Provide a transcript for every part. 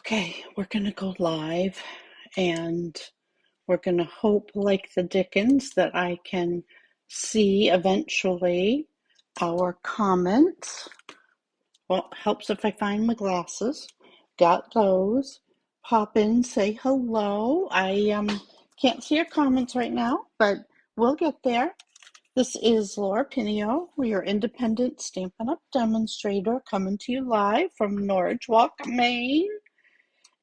Okay, we're going to go live and we're going to hope, like the Dickens, that I can see eventually our comments. Well, it helps if I find my glasses. Got those. Pop in, say hello. I can't see your comments right now, but we'll get there. This is Laura Pinio, your independent Stampin' Up! Demonstrator, coming to you live from Norwich Walk, Maine.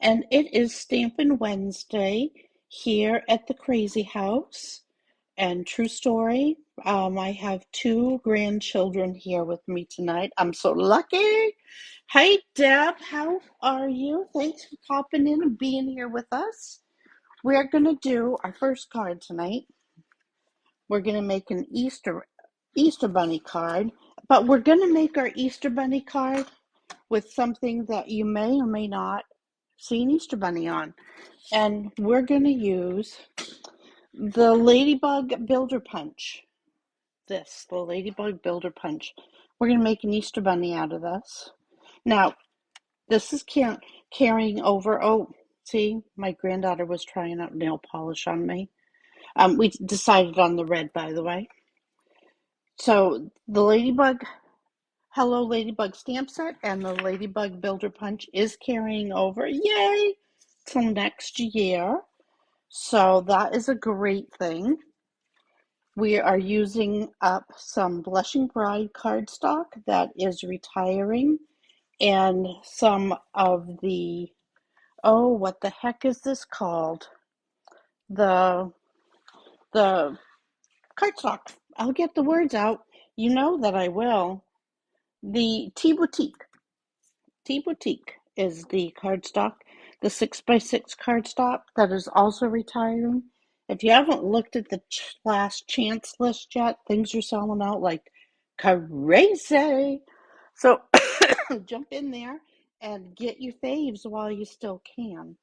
And it is Stampin' Wednesday here at the Crazy House. And true story, I have two grandchildren here with me tonight. I'm so lucky. Hey, Deb, how are you? Thanks for popping in and being here with us. We're going to do our first card tonight. We're going to make an Easter Bunny card, but we're going to make our Easter Bunny card with something that you may or may not see an Easter Bunny on. And we're going to use the Ladybug Builder Punch. The Ladybug Builder Punch. We're going to make an Easter Bunny out of this. Now, this is carrying over. Oh, see, my granddaughter was trying out nail polish on me. We decided on the red, by the way. So the Hello Ladybug stamp set and the Ladybug Builder Punch is carrying over. Yay! Till next year. So that is a great thing. We are using up some Blushing Bride cardstock that is retiring and some of the, oh, what the heck is this called? The cardstock. I'll get the words out. You know that I will. The Tea Boutique. Tea Boutique is the cardstock, the 6x6 cardstock that is also retiring. If you haven't looked at the last chance list yet, things are selling out like crazy. So jump in there and get your faves while you still can.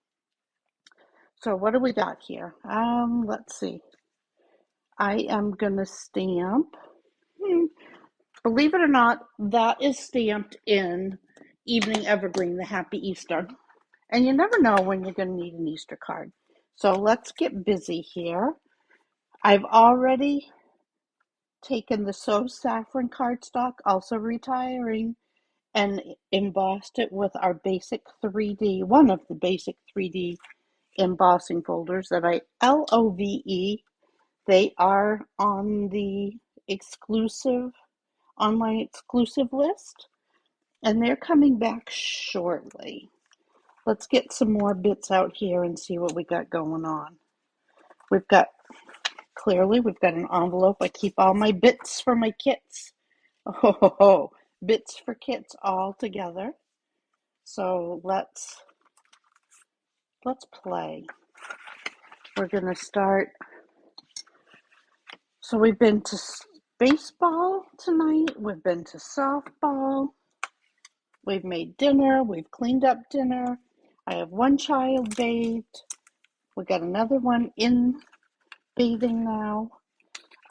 So what do we got here? Let's see. I am gonna stamp. Believe it or not, that is stamped in Evening Evergreen, the Happy Easter. And you never know when you're going to need an Easter card. So let's get busy here. I've already taken the So Saffron cardstock, also retiring, and embossed it with our basic 3D, one of the basic 3D embossing folders that I LOVE. They are on the online exclusive list, and they're coming back shortly. Let's get some more bits out here and see what we got going on. We've got an envelope. I keep all my bits for my kits. Oh, bits for kits all together. So let's play. We're gonna start. So we've been to baseball tonight. We've been to softball. We've made dinner. We've cleaned up dinner. I have one child bathed. We got another one in bathing now.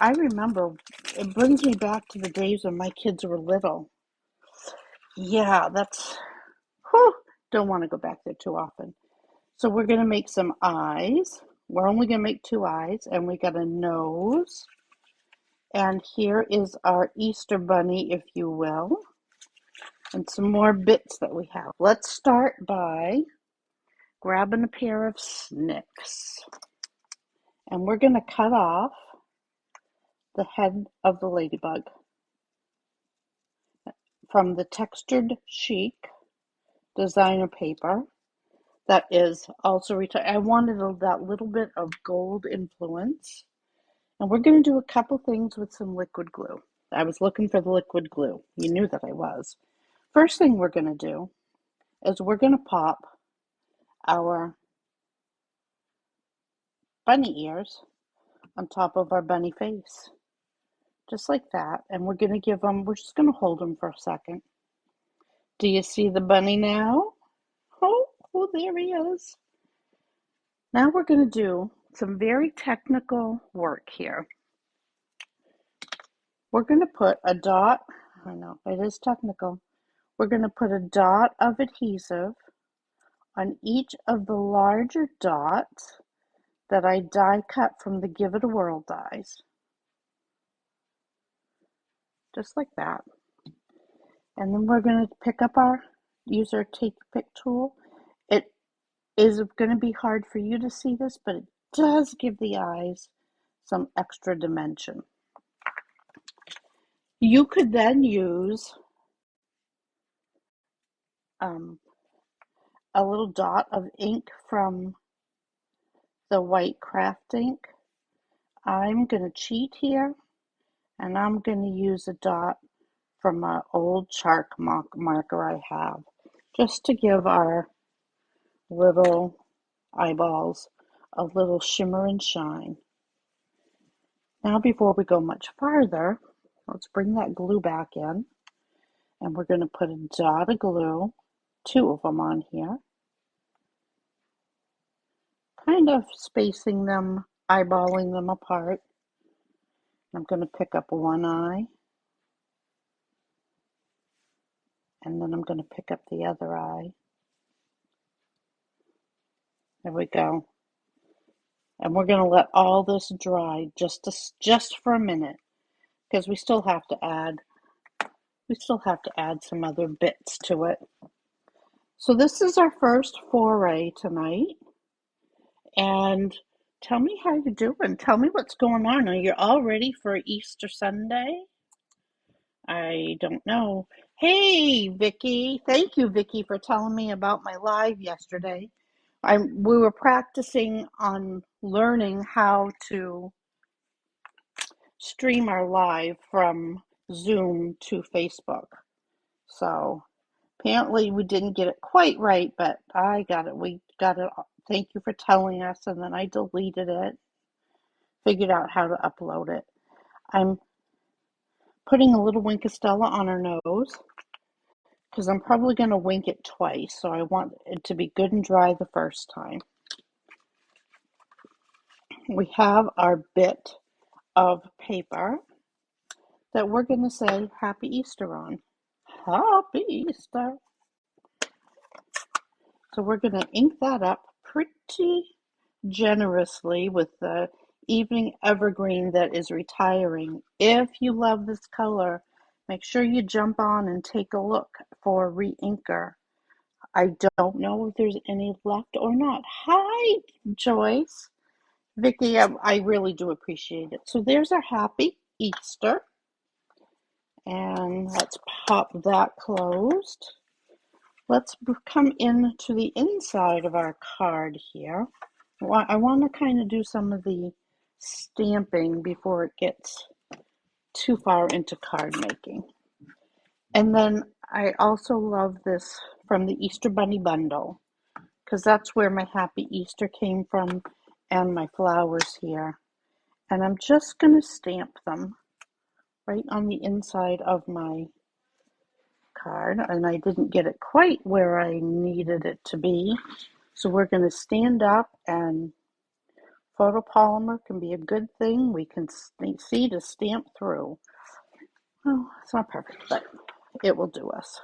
I remember, it brings me back to the days when my kids were little. Yeah, don't want to go back there too often. So we're going to make some eyes. We're only going to make two eyes, and we got a nose. And here is our Easter Bunny, if you will, and some more bits that we have. Let's start by grabbing a pair of snicks. And we're going to cut off the head of the ladybug from the textured chic designer paper that is also retired. I wanted that little bit of gold influence. And we're going to do a couple things with some liquid glue. I was looking for the liquid glue. You knew that I was. First thing we're going to do is we're going to pop our bunny ears on top of our bunny face. Just like that. And we're just going to hold them for a second. Do you see the bunny now? Oh, there he is. Now we're going to do some very technical work here. We're going to put a dot, I know it is technical, we're going to put a dot of adhesive on each of the larger dots that I die cut from the Give It a Whirl dies. Just like that. And then we're going to pick up use our Take Pick tool. It is going to be hard for you to see this, but it does give the eyes some extra dimension. You could then use a little dot of ink from the white craft ink. I'm going to cheat here, and I'm going to use a dot from an old chalk marker I have, just to give our little eyeballs a little shimmer and shine. Now, before we go much farther, let's bring that glue back in, and we're going to put a dot of glue, 2 of them on here, kind of spacing them, eyeballing them apart. I'm going to pick up one eye, and then I'm going to pick up the other eye. There we go. And we're going to let all this dry just for a minute, because we still have to add some other bits to it. So this is our first foray tonight. And tell me how you're doing. Tell me what's going on. Are you all ready for Easter Sunday? I don't know. Hey, Vicky. Thank you, Vicky, for telling me about my live yesterday. We were practicing on learning how to stream our live from Zoom to Facebook. So apparently we didn't get it quite right, but I got it. We got it. Thank you for telling us. And then I deleted it, figured out how to upload it. I'm putting a little wink of Stella on her nose because I'm probably going to wink it twice. So I want it to be good and dry the first time. We have our bit of paper that we're going to say Happy Easter on. Happy Easter. So we're going to ink that up pretty generously with the evening evergreen that is retiring. If you love this color, make sure you jump on and take a look for Reinker. I don't know if there's any left or not. Hi, Joyce. Vicki, I really do appreciate it. So there's our Happy Easter. And let's pop that closed. Let's come into the inside of our card here. I want to kind of do some of the stamping before it gets too far into card making. And then I also love this from the Easter Bunny bundle, because that's where my Happy Easter came from, and my flowers here. And I'm just going to stamp them right on the inside of my card, and I didn't get it quite where I needed it to be. So we're going to stand up, and photopolymer can be a good thing. We can see to stamp through. Well, it's not perfect, but it will do us.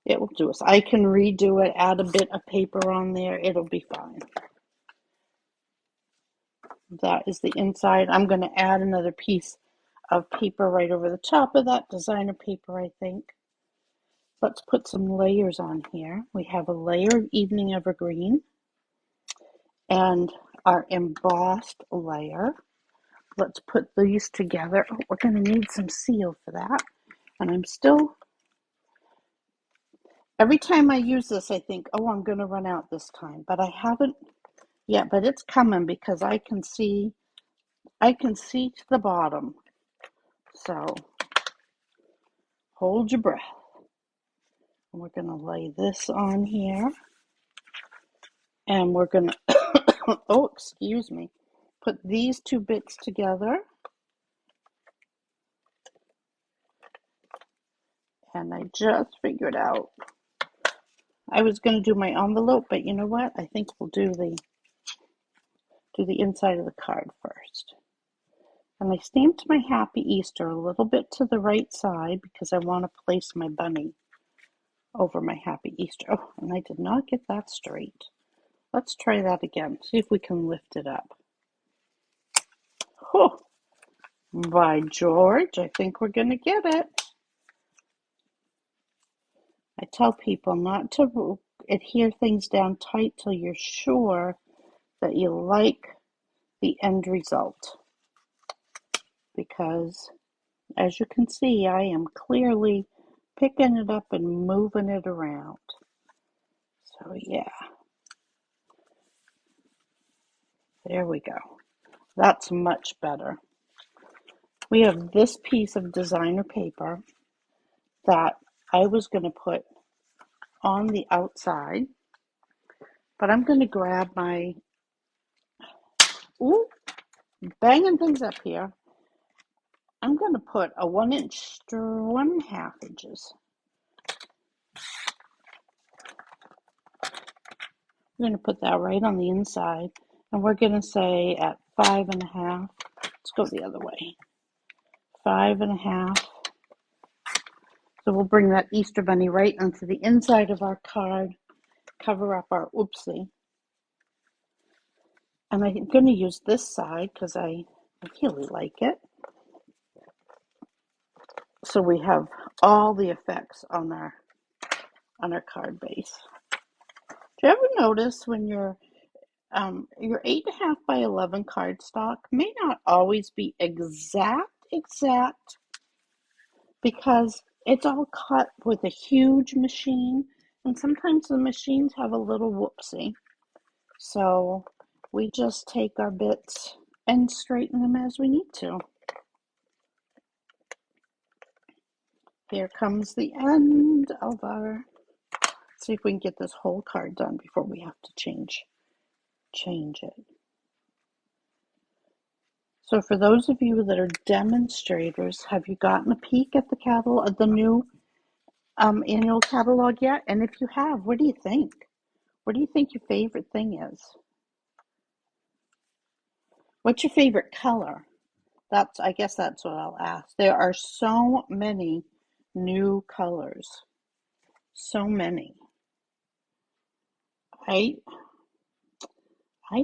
It will do us. I can redo it, add a bit of paper on there. It'll be fine. That is the inside. I'm going to add another piece of paper right over the top of that, designer paper, I think. Let's put some layers on here. We have a layer of evening evergreen and our embossed layer. Let's put these together. Oh, we're going to need some seal for that. And every time I use this, I think, oh, I'm going to run out this time. But I haven't yet, but it's coming because I can see to the bottom. So hold your breath. And we're going to lay this on here. And we're going to, oh, excuse me, put these two bits together. And I just figured out I was going to do my envelope, but you know what? I think we'll do the inside of the card first. And I stamped my Happy Easter a little bit to the right side because I want to place my bunny over my happy Easter. Oh, and I did not get that straight. Let's try that again. See if we can lift it up. Oh, by George, I think we're going to get it. I tell people not to adhere things down tight till you're sure that you like the end result. Because, as you can see, I am clearly picking it up and moving it around. So, yeah. There we go. That's much better. We have this piece of designer paper that I was going to put on the outside, but I'm going to grab my, ooh, banging things up here. I'm going to put a 1-inch, 1.5 inches. We're going to put that right on the inside, and we're going to say at 5.5. Let's go the other way. 5.5. So we'll bring that Easter bunny right onto the inside of our card, cover up our oopsie. And I'm going to use this side because I really like it. So we have all the effects on our card base. Do you ever notice when your 8.5 by 11 cardstock may not always be exact, because it's all cut with a huge machine, and sometimes the machines have a little whoopsie. So we just take our bits and straighten them as we need to. Here comes the end of our, let's see if we can get this whole card done before we have to change it. So for those of you that are demonstrators, have you gotten a peek at the new annual catalog yet? And if you have, what do you think? What do you think your favorite thing is? What's your favorite color? I guess that's what I'll ask. There are so many new colors. So many. I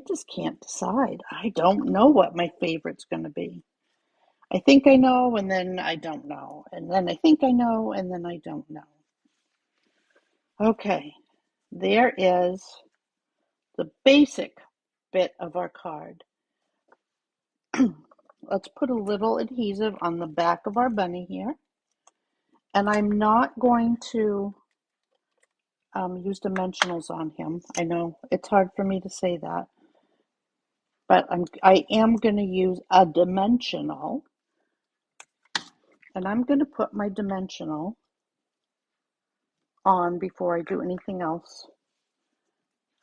just can't decide. I don't know what my favorite's going to be. I think I know, and then I don't know. And then I think I know, and then I don't know. Okay, there is the basic bit of our card. Let's put a little adhesive on the back of our bunny here. And I'm not going to use dimensionals on him. I know it's hard for me to say that. But I am going to use a dimensional. And I'm going to put my dimensional on before I do anything else.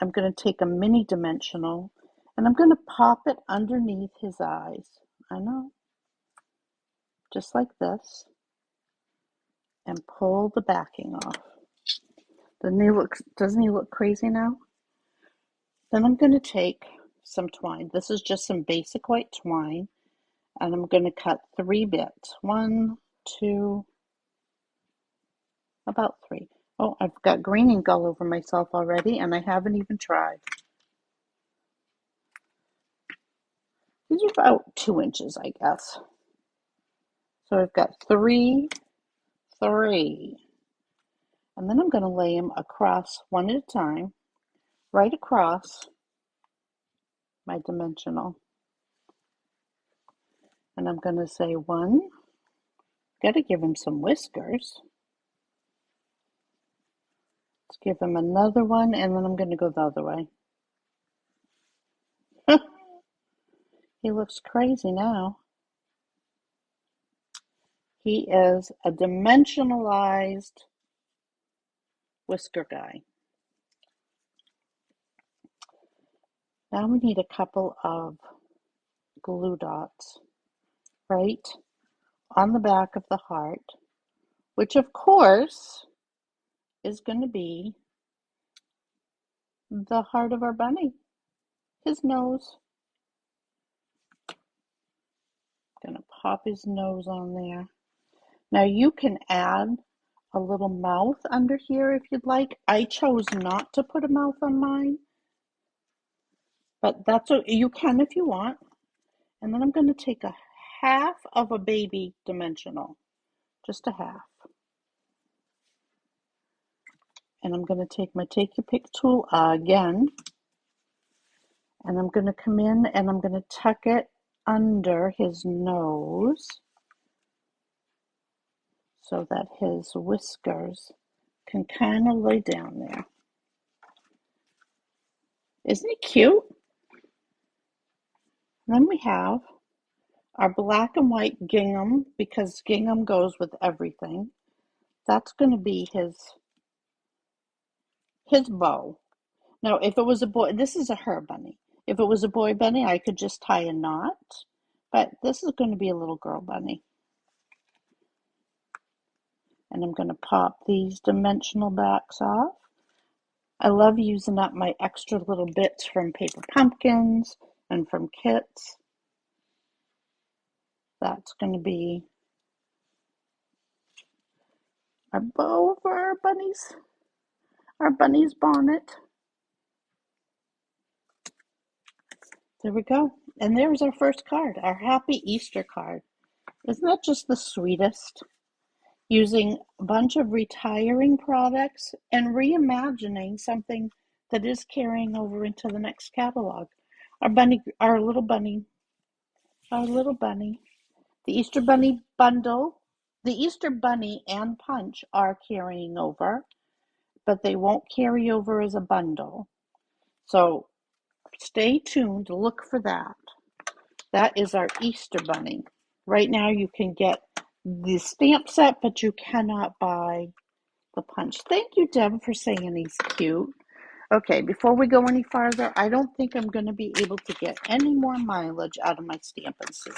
I'm going to take a mini dimensional and I'm going to pop it underneath his eyes. I know. Just like this. And pull the backing off. Doesn't he look crazy now? Then I'm going to take some twine. This is just some basic white twine. And I'm going to cut 3 bits. 1, 2, about 3. Oh, I've got green ink all over myself already, and I haven't even tried. These are about 2 inches, I guess. So I've got 3, 3. And then I'm going to lay them across one at a time, right across my dimensional. And I'm going to say 1. Got to give him some whiskers. Let's give him another one, and then I'm going to go the other way. He looks crazy now. He is a dimensionalized whisker guy. Now we need a couple of glue dots right on the back of the heart, which of course is going to be the heart of our bunny, his nose. Going to pop his nose on there. Now you can add a little mouth under here if you'd like. I chose not to put a mouth on mine, but that's what you can if you want. And then I'm going to take a half of a baby dimensional, just a half. And I'm going to take my Take Your Pick tool again, and I'm going to come in and I'm going to tuck it under his nose so that his whiskers can kind of lay down there. Isn't it cute? And then we have our black and white gingham, because gingham goes with everything. That's going to be his bow. Now, if it was a boy, this is a her bunny. If it was a boy bunny, I could just tie a knot, but this is going to be a little girl bunny. And I'm going to pop these dimensional backs off. I love using up my extra little bits from paper pumpkins and from kits. That's going to be our bow for our bunny's bonnet. There we go. And there's our first card, our Happy Easter card. Isn't that just the sweetest? Using a bunch of retiring products and reimagining something that is carrying over into the next catalog. Our little bunny, the Easter Bunny bundle, the Easter Bunny and Punch are carrying over, but they won't carry over as a bundle. So stay tuned to look for that. That is our Easter Bunny. Right now you can get the stamp set, but you cannot buy the punch. Thank you, Deb, for saying he's cute. Okay, before we go any farther, I don't think I'm going to be able to get any more mileage out of my Stampin' Seal.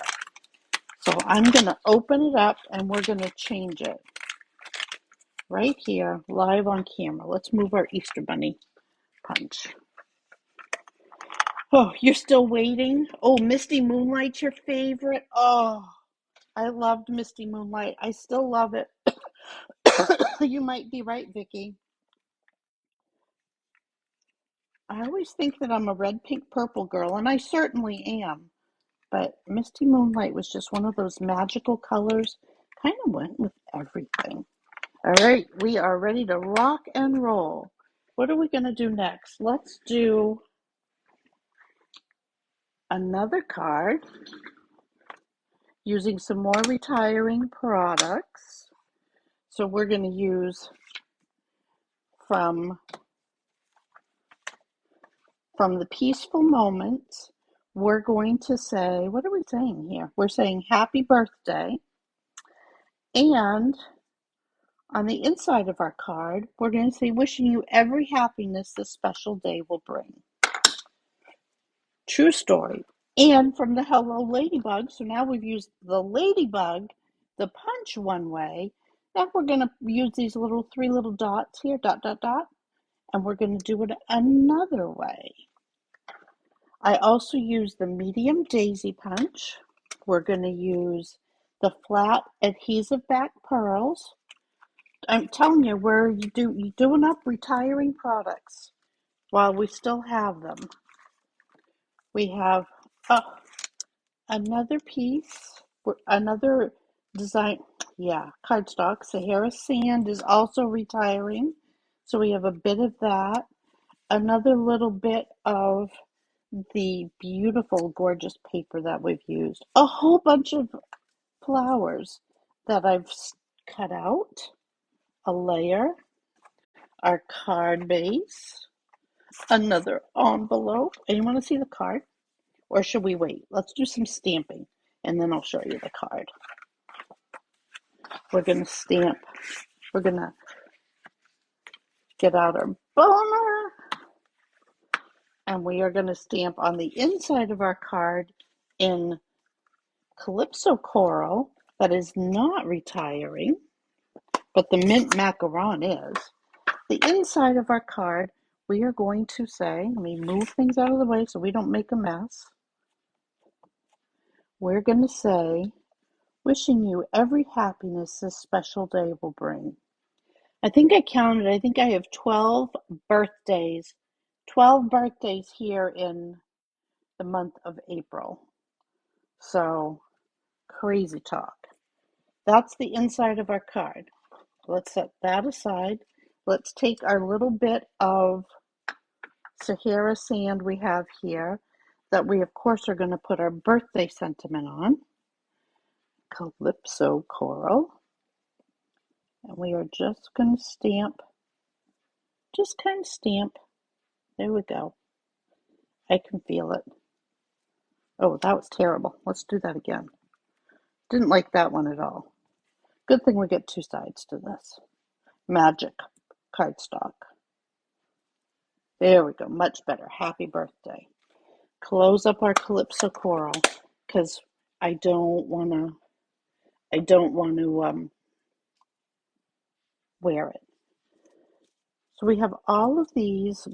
So I'm going to open it up and we're going to change it right here, live on camera. Let's move our Easter Bunny punch. Oh, you're still waiting? Oh, Misty Moonlight's your favorite? Oh, I loved Misty Moonlight. I still love it. You might be right, Vicki. I always think that I'm a red, pink, purple girl, and I certainly am. But Misty Moonlight was just one of those magical colors. Kind of went with everything. All right, we are ready to rock and roll. What are we going to do next? Let's do another card using some more retiring products. So we're going to use from the Peaceful Moments, we're going to say, what are we saying here? We're saying happy birthday. And on the inside of our card, we're going to say wishing you every happiness this special day will bring. True story. And from the Hello Ladybug, so now we've used the ladybug, the punch one way. Now we're going to use these three little dots here, dot, dot, dot, and we're going to do it another way. I also use the medium daisy punch. We're going to use the flat adhesive back pearls. I'm telling you, you're doing up retiring products while we still have them. We have another piece, another design, cardstock. Sahara Sand is also retiring, so we have a bit of that. Another little bit of the beautiful, gorgeous paper that we've used. A whole bunch of flowers that I've cut out. A layer. Our card base. Another envelope. And you want to see the card? Or should we wait? Let's do some stamping and then I'll show you the card. We're going to stamp. We're going to get out our boner. And we are going to stamp on the inside of our card in Calypso Coral. That is not retiring, but the mint macaron is. The inside of our card, we are going to say, let me move things out of the way so we don't make a mess. We're going to say, wishing you every happiness this special day will bring. I think I counted, I think I have 12 birthdays. 12 birthdays here in the month of April. So, crazy talk. That's the inside of our card. Let's set that aside. Let's take our little bit of Sahara sand we have here that we, of course, are going to put our birthday sentiment on. Calypso coral. And we are just going to stamp, just kind of stamp. There we go. I can feel it. Oh, that was terrible. Let's do that again. Didn't like that one at all. Good thing we get two sides to this. Magic cardstock. There we go. Much better. Happy birthday. Close up our Calypso coral because I don't want to wear it. So we have all of these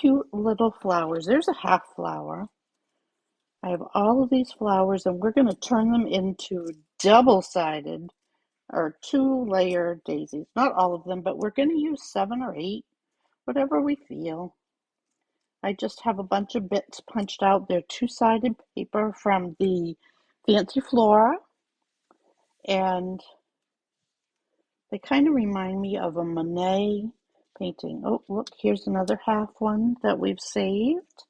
cute little flowers. There's a half flower. I have all of these flowers and we're going to turn them into double-sided or two-layer daisies. Not all of them, but we're going to use 7 or 8, whatever we feel. I just have a bunch of bits punched out. They're two-sided paper from the Fancy Flora, and they kind of remind me of a Monet painting. Oh, look, here's another half one that we've saved,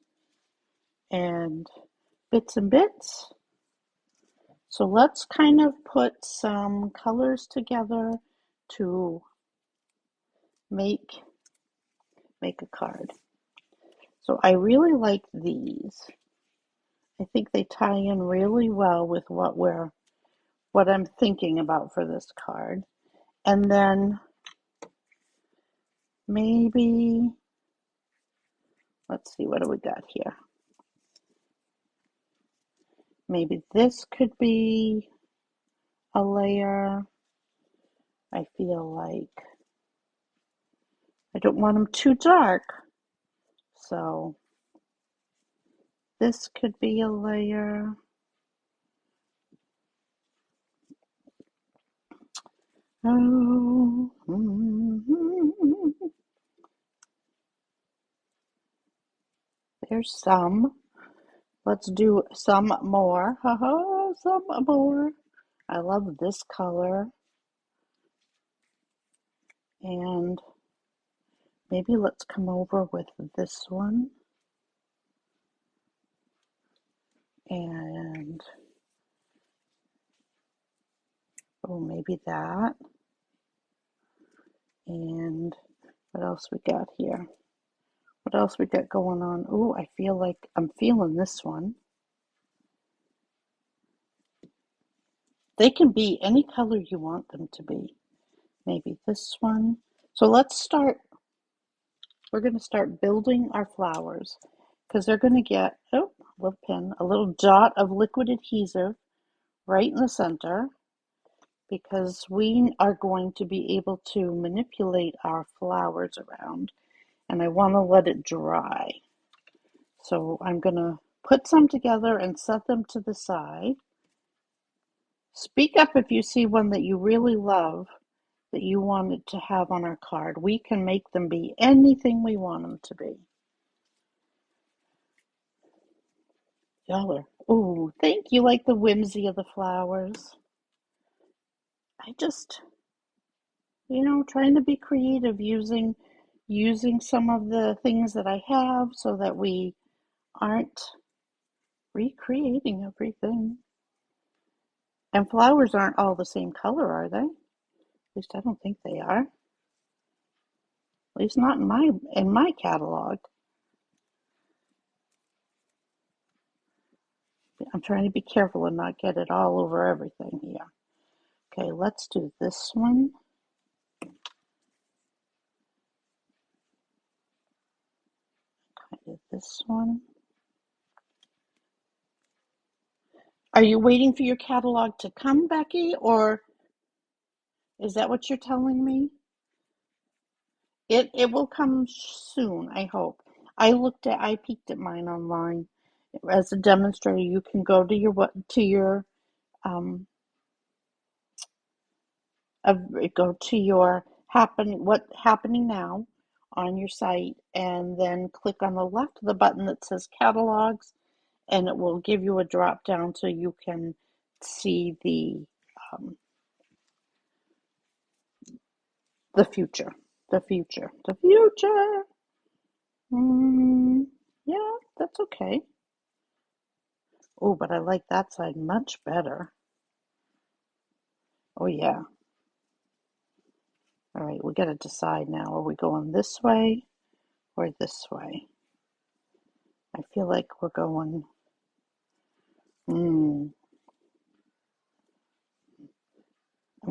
and bits and bits. So let's kind of put some colors together to make a card. So I really like these. I think they tie in really well with what I'm thinking about for this card. And then maybe, let's see, what do we got here? Maybe this could be a layer. I feel like I don't want them too dark. So this could be a layer. Oh, there's some. Let's do some more. Some more. I love this color. And maybe let's come over with this one. And, oh, maybe that. And what else we got here? What else we got going on? Oh, I feel like I'm feeling this one. They can be any color you want them to be. Maybe this one. So let's start. We're going to start building our flowers because they're going to get, oh, a little pin, a little dot of liquid adhesive right in the center because we are going to be able to manipulate our flowers around and I want to let it dry. So I'm going to put some together and set them to the side. Speak up if you see one that you really love that you wanted to have on our card. We can make them be anything we want them to be. Y'all are, oh, thank you, like the whimsy of the flowers. I just, trying to be creative using some of the things that I have so that we aren't recreating everything. And flowers aren't all the same color, are they? At least I don't think they are. At least not in my catalog. I'm trying to be careful and not get it all over everything here. Okay, let's do this one. Kind of this one. Are you waiting for your catalog to come, Becky, or is that what you're telling me? It will come soon, I hope. I peeked at mine online. As a demonstrator, you can go to um go to your what's happening now on your site, and then click on the left of the button that says catalogs, and it will give you a drop down so you can see um, the future, the future, the future. Yeah, that's okay. Oh, but I like that side much better. Oh yeah. All right, we got to decide now. Are we going this way or this way? I feel like we're going. I'm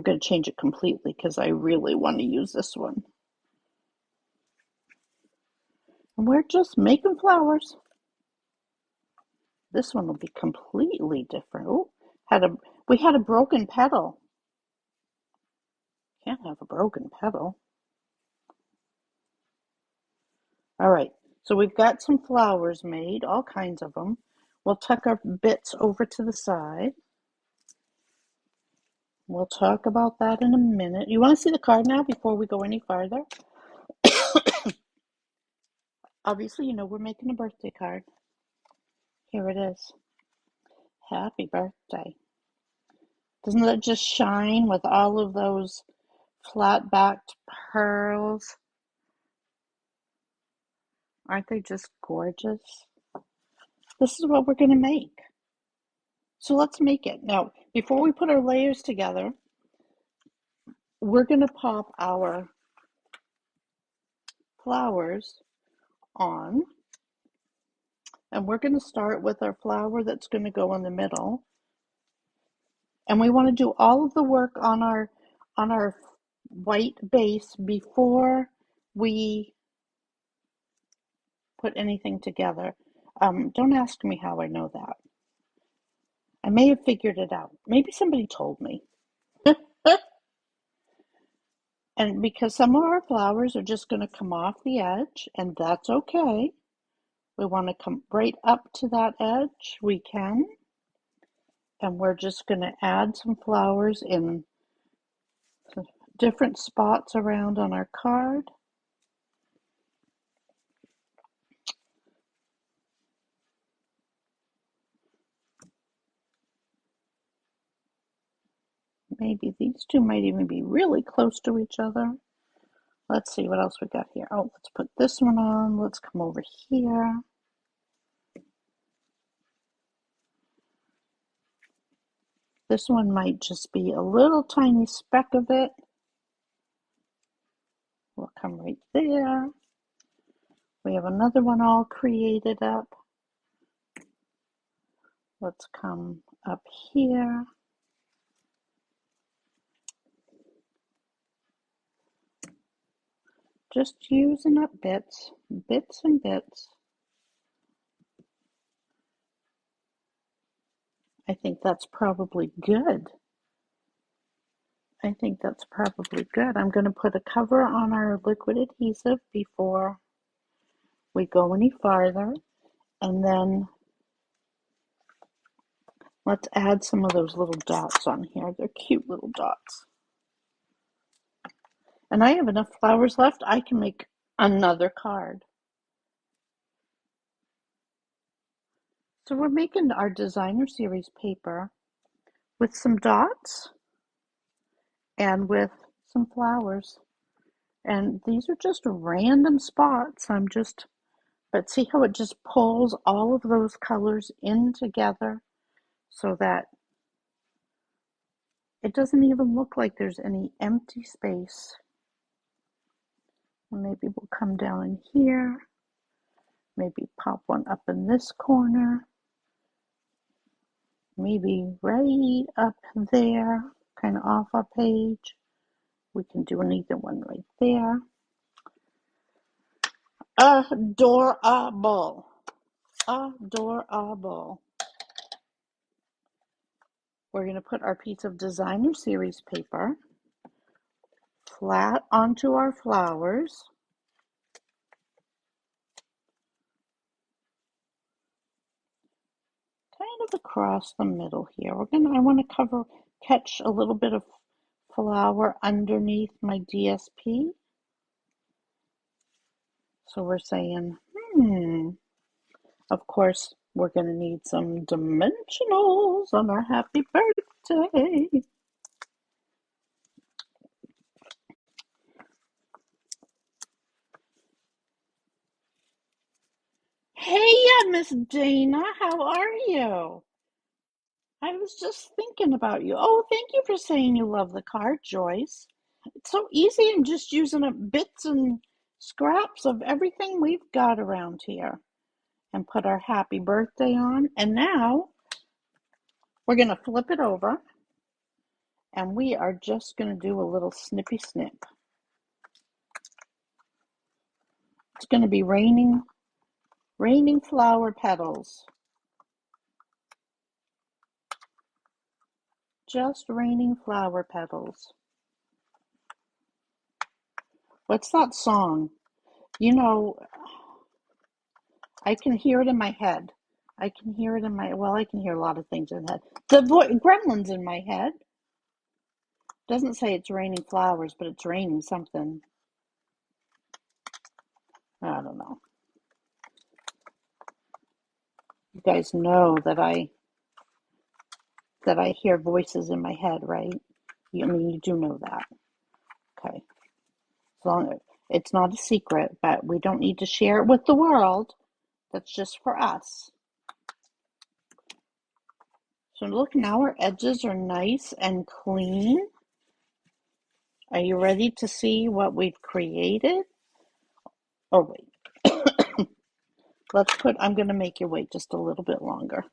going to change it completely because I really want to use this one. And we're just making flowers. This one will be completely different. Oh, we had a broken petal. Can't have a broken petal. All right, so we've got some flowers made, all kinds of them. We'll tuck our bits over to the side. We'll talk about that in a minute. You want to see the card now before we go any farther? Obviously, you know we're making a birthday card. Here it is. Happy birthday. Doesn't that just shine with all of those flat-backed pearls? Aren't they just gorgeous? This is what we're going to make. So let's make it. Now, before we put our layers together, we're going to pop our flowers on. And we're going to start with our flower that's going to go in the middle. And we want to do all of the work on our white base before we put anything together. Don't ask me how I know that. I may have figured it out. Maybe somebody told me. And because some of our flowers are just going to come off the edge, and that's okay. We want to come right up to that edge. We can. And we're just going to add some flowers in different spots around on our card. Maybe these two might even be really close to each other. Let's see what else we got here. Oh, let's put this one on. Let's come over here. This one might just be a little tiny speck of it. We'll come right there. We have another one all created up. Let's come up here. Just using up bits and bits. I think that's probably good. I think that's probably good. I'm going to put a cover on our liquid adhesive before we go any farther. And then let's add some of those little dots on here. They're cute little dots. And I have enough flowers left. I can make another card. So we're making our designer series paper with some dots and with some flowers. And these are just random spots. But see how it just pulls all of those colors in together so that it doesn't even look like there's any empty space. And maybe we'll come down in here, maybe pop one up in this corner, maybe right up there, kind of off our page. We can do another one right there. Adorable. Adorable. We're going to put our piece of designer series paper flat onto our flowers. Kind of across the middle here. I want to catch a little bit of flower underneath my DSP. So we're saying, of course, we're going to need some dimensionals on our happy birthday. Hey, Miss Dana, how are you? I was just thinking about you. Oh, thank you for saying you love the card, Joyce. It's so easy. I'm just using up bits and scraps of everything we've got around here and put our happy birthday on. And now we're going to flip it over and we are just going to do a little snippy snip. It's going to be raining flower petals. Just raining flower petals. What's that song? You know, I can hear it in my head. I can hear it in my, well, I can hear a lot of things in my head. The gremlin's in my head. Doesn't say it's raining flowers, but it's raining something. I don't know. You guys know that I hear voices in my head, right? I mean, you do know that. Okay. As long as it's not a secret, but we don't need to share it with the world. That's just for us. So look, now our edges are nice and clean. Are you ready to see what we've created? Oh, wait. I'm going to make you wait just a little bit longer.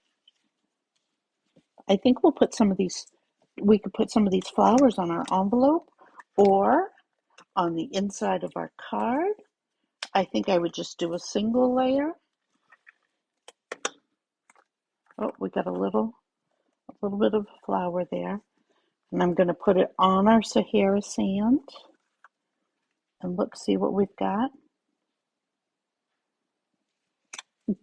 I think we could put some of these flowers on our envelope or on the inside of our card. I think I would just do a single layer. Oh, we got a little bit of flower there. And I'm going to put it on our Sahara sand. And look, see what we've got.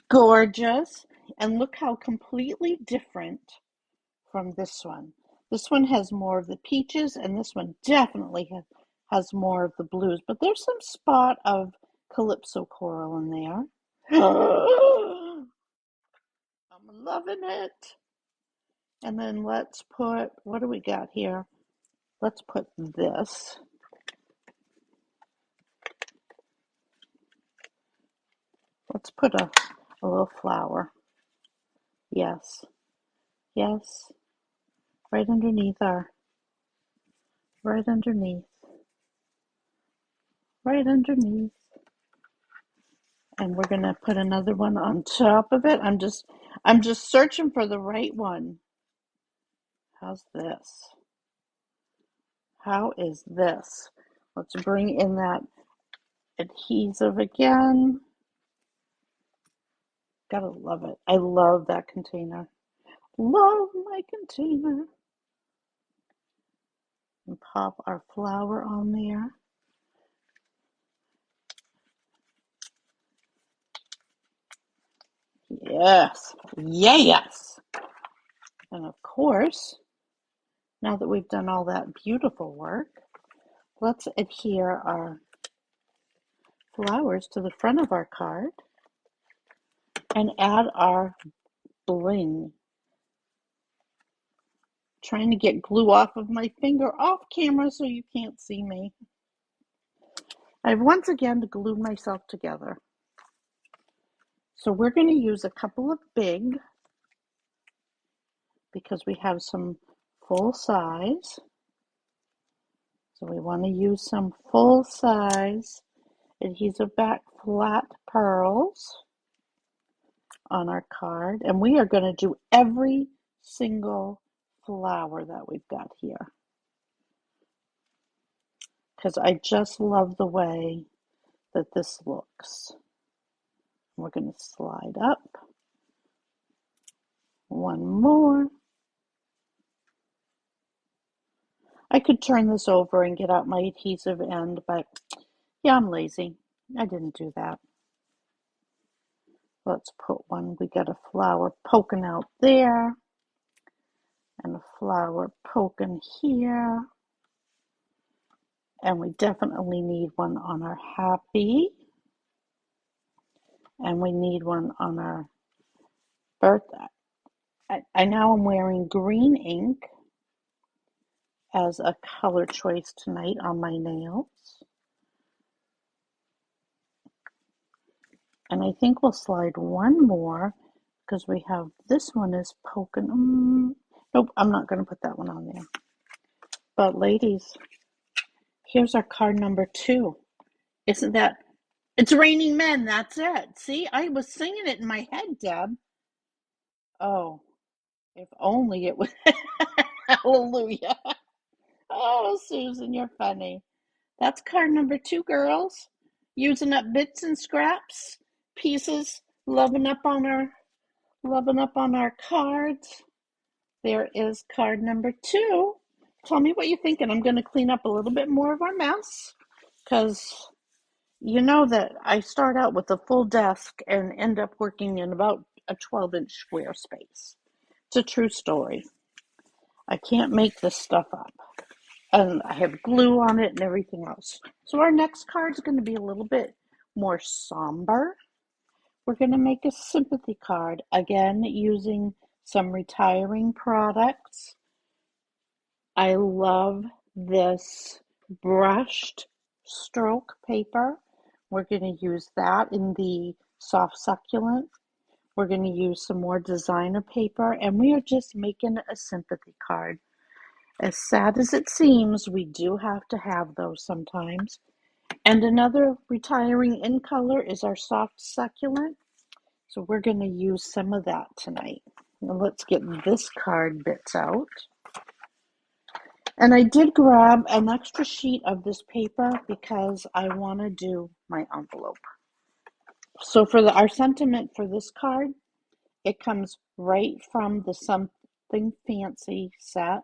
Gorgeous. And look how completely different from this one. This one has more of the peaches, and this one definitely has more of the blues. But there's some spot of calypso coral in there. I'm loving it. And then let's put, what do we got here? Let's put this. Let's put a little flower. Yes. Yes. Right underneath. Right underneath. And we're going to put another one on top of it. I'm just searching for the right one. How's this? How is this? Let's bring in that adhesive again. Gotta love it. I love that container. Love my container. And pop our flower on there. Yes. Yes. And of course, now that we've done all that beautiful work, let's adhere our flowers to the front of our card and add our bling. Trying to get glue off of my finger off camera so you can't see me. I've once again glued myself together. So we're going to use a couple of big because we have some full size. So we want to use some full size adhesive back flat pearls on our card. And we are going to do every single flower that we've got here. Because I just love the way that this looks. We're going to slide up. One more. I could turn this over and get out my adhesive end, but yeah, I'm lazy. I didn't do that. Let's put one. We got a flower poking out there and a flower poking here. And we definitely need one on our happy. And we need one on our birthday. I now am wearing green ink as a color choice tonight on my nails. And I think we'll slide one more because we have this one is poking. Nope, I'm not going to put that one on there. But ladies, here's our card number 2. Isn't that? It's raining men. That's it. See, I was singing it in my head, Deb. Oh, if only it was. Hallelujah. Oh, Susan, you're funny. That's card number 2, girls. Using up bits and scraps, pieces, loving up on our cards. There is card number 2. Tell me what you're thinking. I'm going to clean up a little bit more of our mess because you know that I start out with a full desk and end up working in about a 12-inch square space. It's a true story. I can't make this stuff up. And I have glue on it and everything else. So our next card is going to be a little bit more somber. We're going to make a sympathy card, again, using some retiring products. I love this brushed stroke paper. We're going to use that in the soft succulent. We're going to use some more designer paper, and we are just making a sympathy card. As sad as it seems, we do have to have those sometimes. And another retiring in color is our soft succulent. So we're going to use some of that tonight. Now let's get this card bits out. And I did grab an extra sheet of this paper because I want to do my envelope. So for our sentiment for this card, it comes right from the Something Fancy set.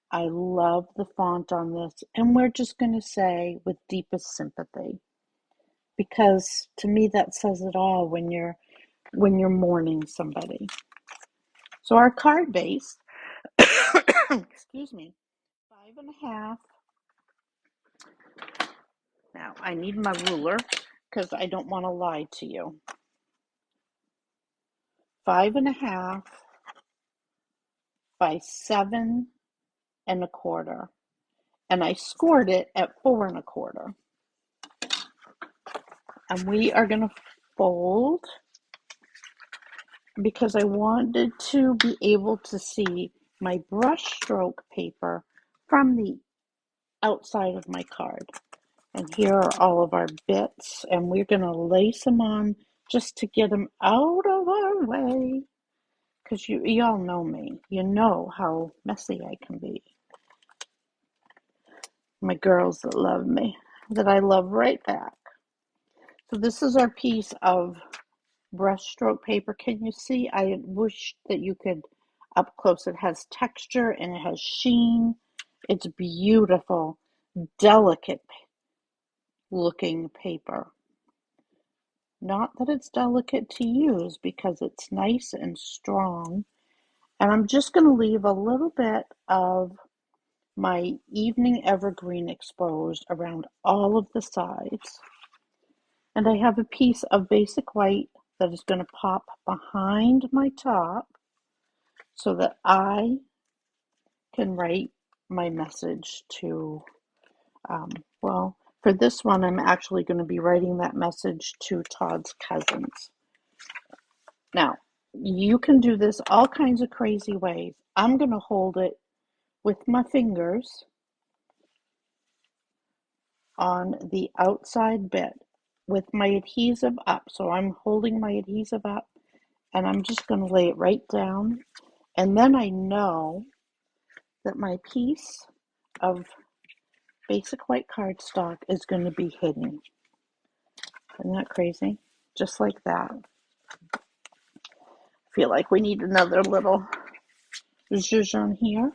I love the font on this, and we're just going to say with deepest sympathy, because to me that says it all when you're mourning somebody. So our card base, excuse me, 5.5. Now I need my ruler because I don't want to lie to you. 5.5 by 7.25, and I scored it at 4.25. And we are going to fold because I wanted to be able to see my brush stroke paper from the outside of my card. And here are all of our bits, and we're going to lace them on just to get them out of our way, because you all know me. You know how messy I can be. My girls that love me, that I love right back. So this is our piece of brushstroke paper. Can you see? I wish that you could up close. It has texture and it has sheen. It's beautiful, delicate looking paper. Not that it's delicate to use because it's nice and strong. And I'm just going to leave a little bit of my evening evergreen exposed around all of the sides. And I have a piece of basic white that is going to pop behind my top so that I can write my message to, well, for this one, I'm actually going to be writing that message to Todd's cousins. Now, you can do this all kinds of crazy ways. I'm going to hold it with my fingers on the outside bit with my adhesive up. So I'm holding my adhesive up and I'm just going to lay it right down. And then I know that my piece of basic white cardstock is going to be hidden. Isn't that crazy? Just like that. I feel like we need another little zhuzh on here.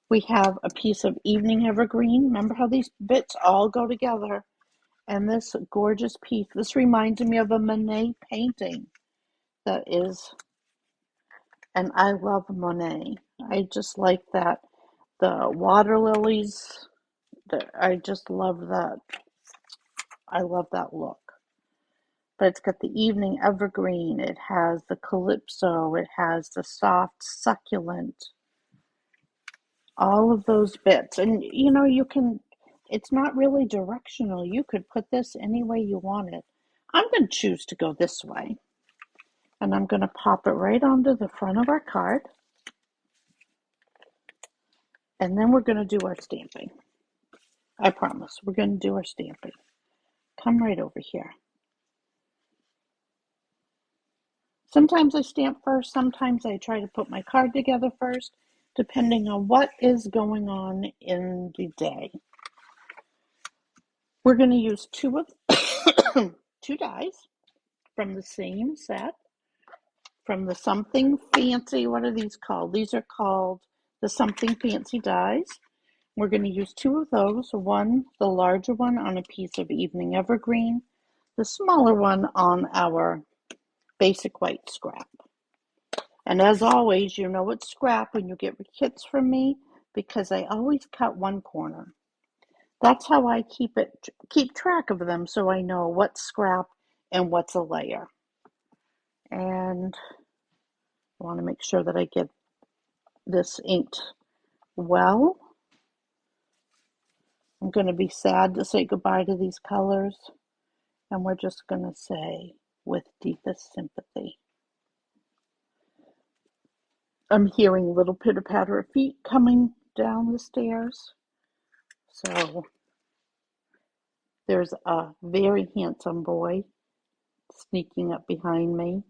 We have a piece of evening evergreen. Remember how these bits all go together? And this gorgeous piece, this reminds me of a Monet painting that is, and I love Monet. I just like that the water lilies, I just love that. I love that look. But it's got the evening evergreen, it has the calypso, it has the soft succulent, all of those bits. And you know, it's not really directional. You could put this any way you want it. I'm going to choose to go this way. And I'm going to pop it right onto the front of our card. And then we're going to do our stamping. I promise, we're going to do our stamping. Come right over here. Sometimes I stamp first, sometimes I try to put my card together first, depending on what is going on in the day. We're going to use two dies from the same set, from the Something Fancy. What are these called? These are called the Something Fancy dies. We're going to use two of those, one, the larger one, on a piece of Evening Evergreen, the smaller one on our basic white scrap. And as always, you know it's scrap when you get kits from me, because I always cut one corner. That's how I keep track of them, so I know what's scrap and what's a layer. And I want to make sure that I get this inked well. I'm going to be sad to say goodbye to these colors, and we're just going to say, with deepest sympathy. I'm hearing little pitter-patter of feet coming down the stairs. So there's a very handsome boy sneaking up behind me.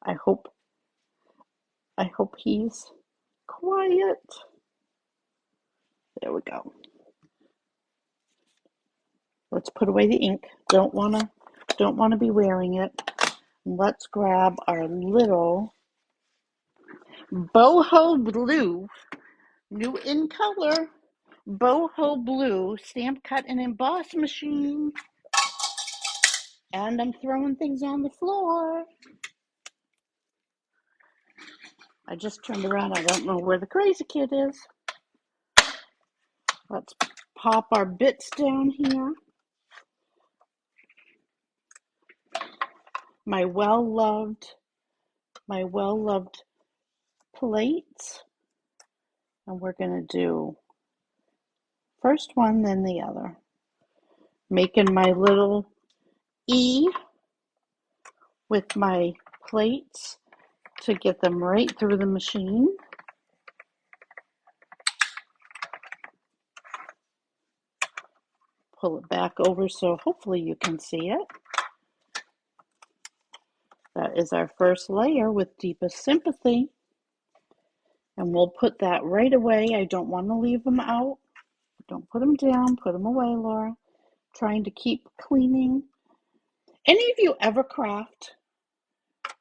I hope he's quiet. There we go. Let's put away the ink. Don't wanna be wearing it. Let's grab our little boho blue, new in color, boho blue stamp, cut, and emboss machine. And I'm throwing things on the floor. I just turned around. I don't know where the crazy kid is. Let's pop our bits down here. My well-loved plates. And we're going to do first one, then the other. Making my little E with my plates to get them right through the machine. Pull it back over so hopefully you can see it. That is our first layer with deepest sympathy. And we'll put that right away. I don't want to leave them out. Don't put them down. Put them away, Laura. Trying to keep cleaning. Any of you ever craft?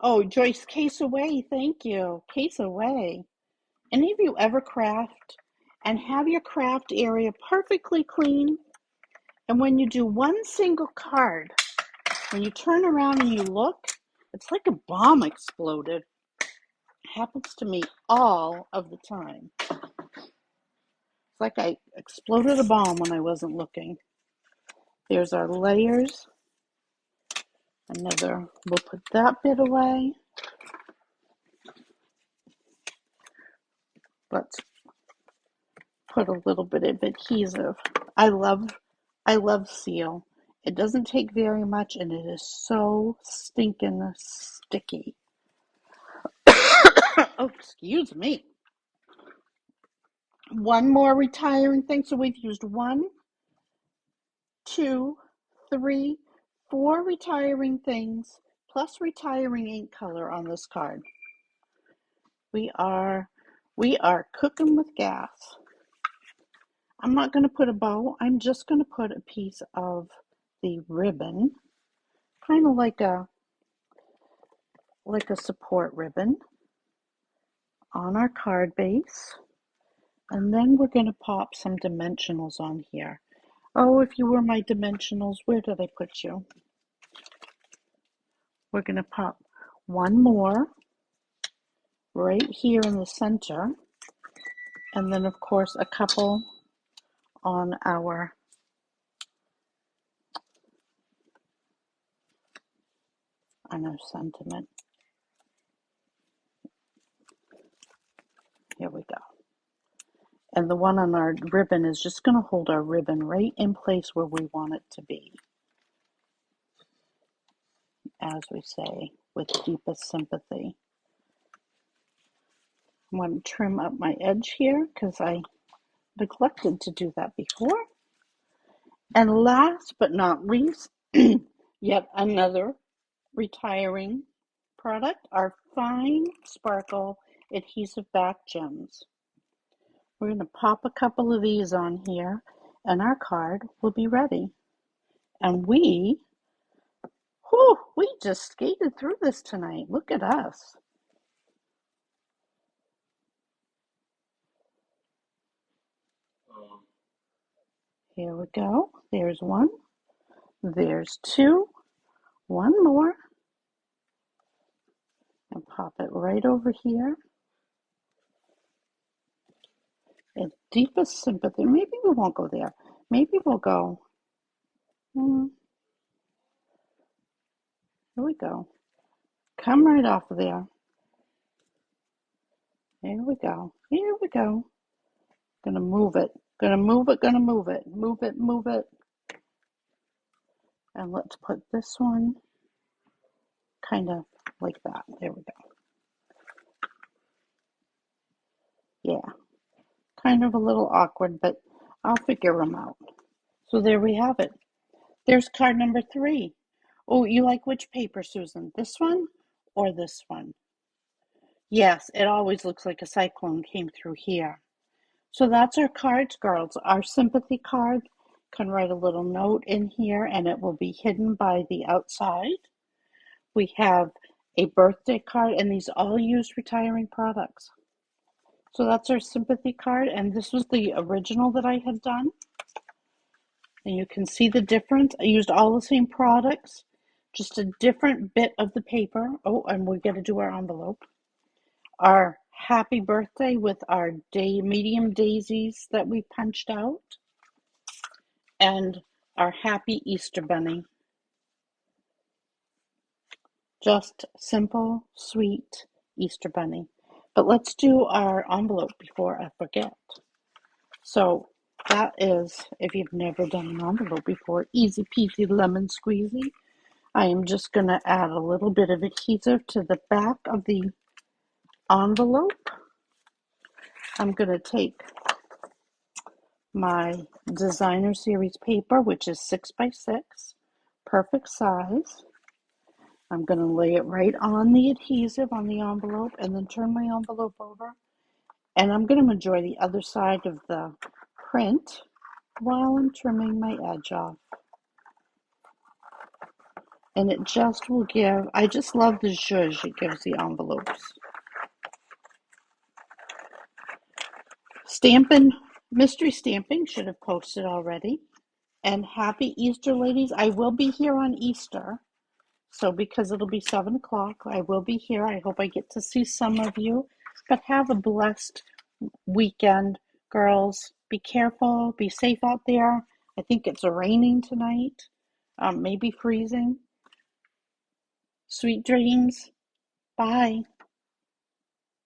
Oh, Joyce, case away. Thank you. Case away. Any of you ever craft and have your craft area perfectly clean? And when you do one single card, when you turn around and you look, it's like a bomb exploded. It happens to me all of the time. It's like I exploded a bomb when I wasn't looking. There's our layers. We'll put that bit away. Let's put a little bit of adhesive. I love seal. It doesn't take very much, and it is so stinking sticky. Oh, excuse me. One more retiring thing. So we've used 1, 2, 3, 4 retiring things plus retiring ink color on this card. We are cooking with gas. I'm not going to put a bow. I'm just going to put a piece of the ribbon, kind of like a support ribbon, on our card base. And then we're going to pop some dimensionals on here. Oh, if you were my dimensionals, where did I put you? We're going to pop one more right here in the center. And then, of course, a couple on our sentiment. Here we go. And the one on our ribbon is just going to hold our ribbon right in place where we want it to be. As we say, with deepest sympathy. I'm going to trim up my edge here because I neglected to do that before. And last but not least, yet another retiring product, our Fine Sparkle Adhesive Back Gems. We're going to pop a couple of these on here and our card will be ready. And we just skated through this tonight. Look at us. Here we go. There's one. There's two. One more. And pop it right over here. In deepest sympathy. Maybe we won't go there. Maybe we'll go. Here we go. Come right off of there. Here we go. Here we go. Gonna move it. Gonna move it. Gonna move it. Move it. Move it. And let's put this one kind of like that. There we go. Yeah. Kind of a little awkward, but I'll figure them out. So there we have it. There's card number 3. Oh, you like which paper, Susan? This one or this one? Yes, it always looks like a cyclone came through here. So that's our cards, girls. Our sympathy card can write a little note in here and it will be hidden by the outside. We have a birthday card, and these all use retiring products. So that's our sympathy card, and this was the original that I had done. And you can see the difference. I used all the same products, just a different bit of the paper. Oh, and we got to do our envelope. Our happy birthday with our medium daisies that we punched out. And our happy Easter bunny. Just simple, sweet Easter bunny. But let's do our envelope before I forget. So that is, if you've never done an envelope before, easy peasy lemon squeezy. I am just going to add a little bit of adhesive to the back of the envelope. I'm going to take my designer series paper, which is 6x6, perfect size. I'm going to lay it right on the adhesive on the envelope and then turn my envelope over. And I'm going to enjoy the other side of the print while I'm trimming my edge off. And it just will give, I just love the zhuzh it gives the envelopes. Mystery Stamping should have posted already. And happy Easter, ladies. I will be here on Easter. So because it'll be 7 o'clock, I will be here. I hope I get to see some of you. But have a blessed weekend, girls. Be careful. Be safe out there. I think it's raining tonight. Maybe freezing. Sweet dreams. Bye.